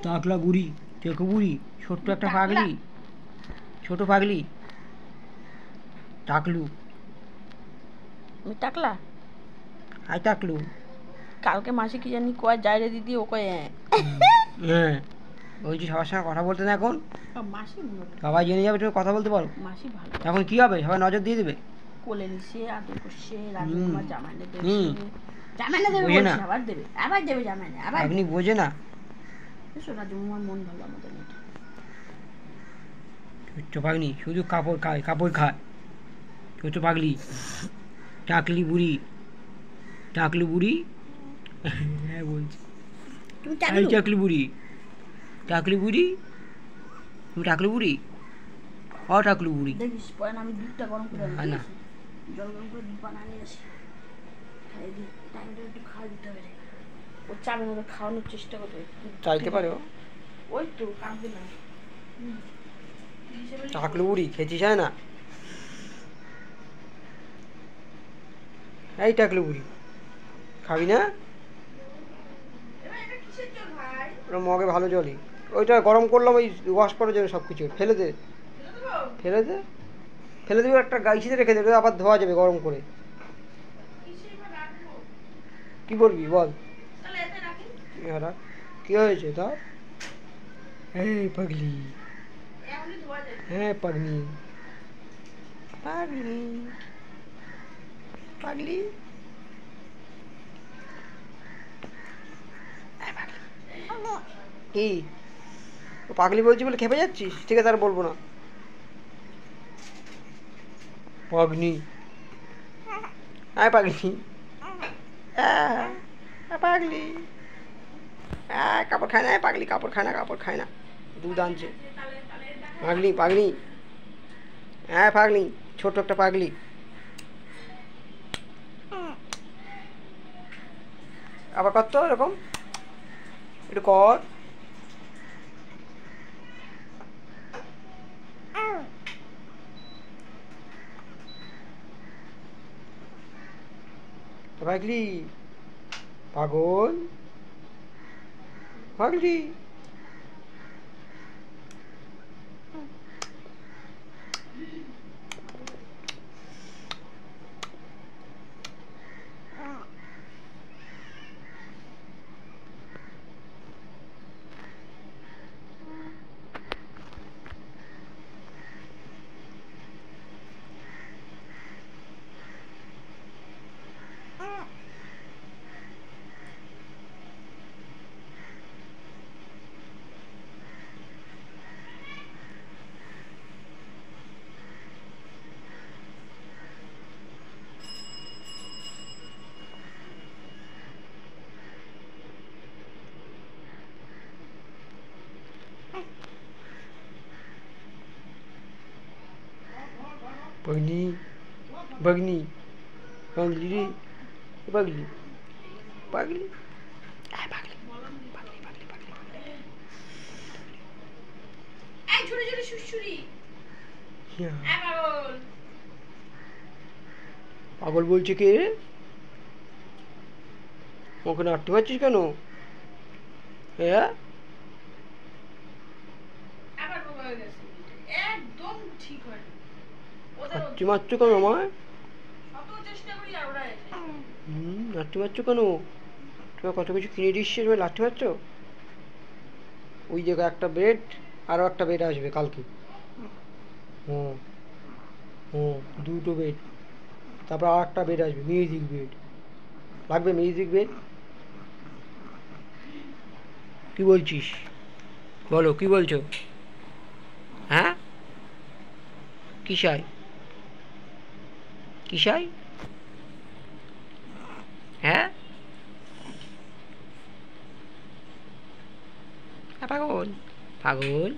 টাকলা বুড়ি, টেকো বুড়ি, ছোট্ট একটা পাগলি, ছোট পাগলি, টাকলু। টাকলা আই টাকলু। কালকে মাসি কি জানি কয় যায় রে দিদি, ও কয় হ্যাঁ বলছি সবার সঙ্গে কথা বলতে না এখন, মাসি সবাই জেনে যাবে তুমি কথা বলতে পারো। মাসি ভালো এখন কি হবে, সবাই নজর দিয়ে দেবে। কোলে নিছে আদর করছে, রাজকুমার জামাইনে দেবে, হুম জামাইনে দেবে বোঝে না, বলছে, আবার দেবে, আবার দেবে জামাইনে, আবার আপনি বোঝে না। রাজকুমার মন ভালো আমাদের মেয়েটা। ছোট্ট পাগলি শুধু কাপড় খায়, কাপড় খায়, ছোট পাগলি, টাকলি বুড়ি, টাকলু বুড়ি। হ্যাঁ বলছি এই টাকলি বুড়ি, টাকলি বুড়ি, তুমি টাকলু বুড়ি, ও টাকলু বুড়ি। দেখিস পরে আমি দুধটা গরম করে হয় না, জল গরম করে দুধ বানিয়ে নিয়ে আসি, খাইয়ে দিই, টাইমটা একটু খাওয়া দিতে হবে, ও চাবের মধ্যে খাওয়ানোর চেষ্টা করবে, চাইতে পারে ও। ওই তো কাঁদবে না। টাকলু বুড়ি খেতে চায় না, এই টাকলু বুড়ি খাবি না, ওটা মগে ভালো জলই, ওইটা গরম করলাম ওই ওয়াশ করার জন্য, সব কিছু ফেলে দে, ফেলে দে, ফেলে দেবে, একটা গাইছিতে রেখে দেবে, আবার ধোয়া যাবে গরম করে। কি বলবি বল, কি হয়েছে তা? এই পাগলি, হ্যাঁ পাগলি, পাগলি, পাগলি, কি পাগলি বলছি বলে খেপে যাচ্ছিস? ঠিক আছে আর বলবো না। পাগনি, হ্যাঁ পাগলি, পাগলি, কাপড় খায় না পাগলি, কাপড় খায় না, কাপড় খায় না, দুধ আনছে পাগলি, পাগলি, হ্যাঁ পাগলি, ছোট একটা পাগলি। আবার কর তো এরকম, একটু কর, পাগলি, পাগল, পাগলি। बगनी बगनी पागली रे पागली पागली पागली पागली पागली पागली এই ছোট ছোট সুসুরি পাগল পাগল বলছে কে? ওকে নাটতে পারছিস কেন? হ্যাঁ আবার বড় হয়ে গেছে একদম ঠিক হয় নাট্টি মারছো কেন আমায়? লাঠি মারছো কেন? তোমার কত কিছু কিনে দিচ্ছি, তুমি লাঠি মারছো? ওই জায়গায় একটা বেড, আরও একটা বেড আসবে কালকে। হুম হুম দুটো বেড, তারপর আর একটা বেড আসবে, মিউজিক বেড লাগবে, মিউজিক বেড। কি বলছিস বলো, কি বলছো? হ্যাঁ কি চাই, কি চাই? হ্যাঁ পাগল পাগল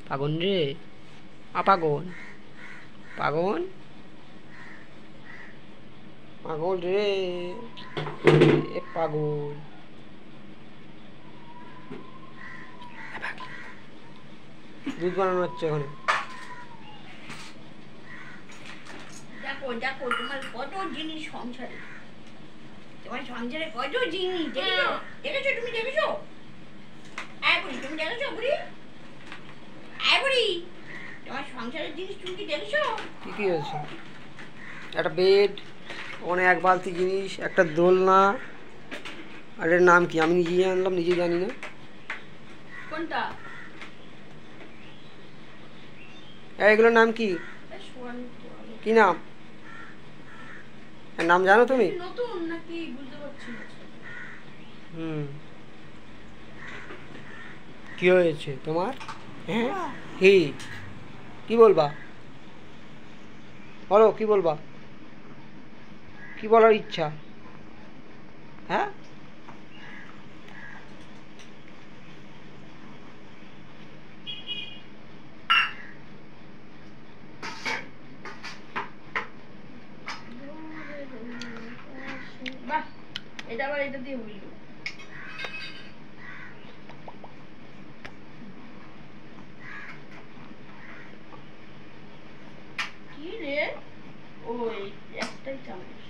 পাগল রে, পাগল পাগল পাগল রে, এ পাগল দুধ বানানো হচ্ছে ওখানে। দেখো দেখো তোমার কত জিনিস সংসারে, তোমার সংসারে কত জিনিস দেখেছো, দেখেছো তুমি দেখেছো? তুমি দেখেছো বুড়ি? আয় বুড়ি, তোমার সংসারের জিনিস তুমি কি দেখেছো? কি কি হয়েছে? একটা বেড, ওখানে এক বালতি জিনিস, একটা দোলনা, আর এর নাম কি আমি নিজেই আনলাম, নিজেই জানি না। কোনটা? এগুলোর নাম কি? কি নাম? এর নাম জানো তুমি? নতুন নাকি বুঝতে পারছি না। হুম, কি হয়েছে তোমার? হ্যাঁ, কি বলবা? বলো, কি বলবা? কি বলার ইচ্ছা? হ্যাঁ, বাহ, এটা আবার এটা দিয়ে বুঝলো। কি রে? ওই একটাই চামচ।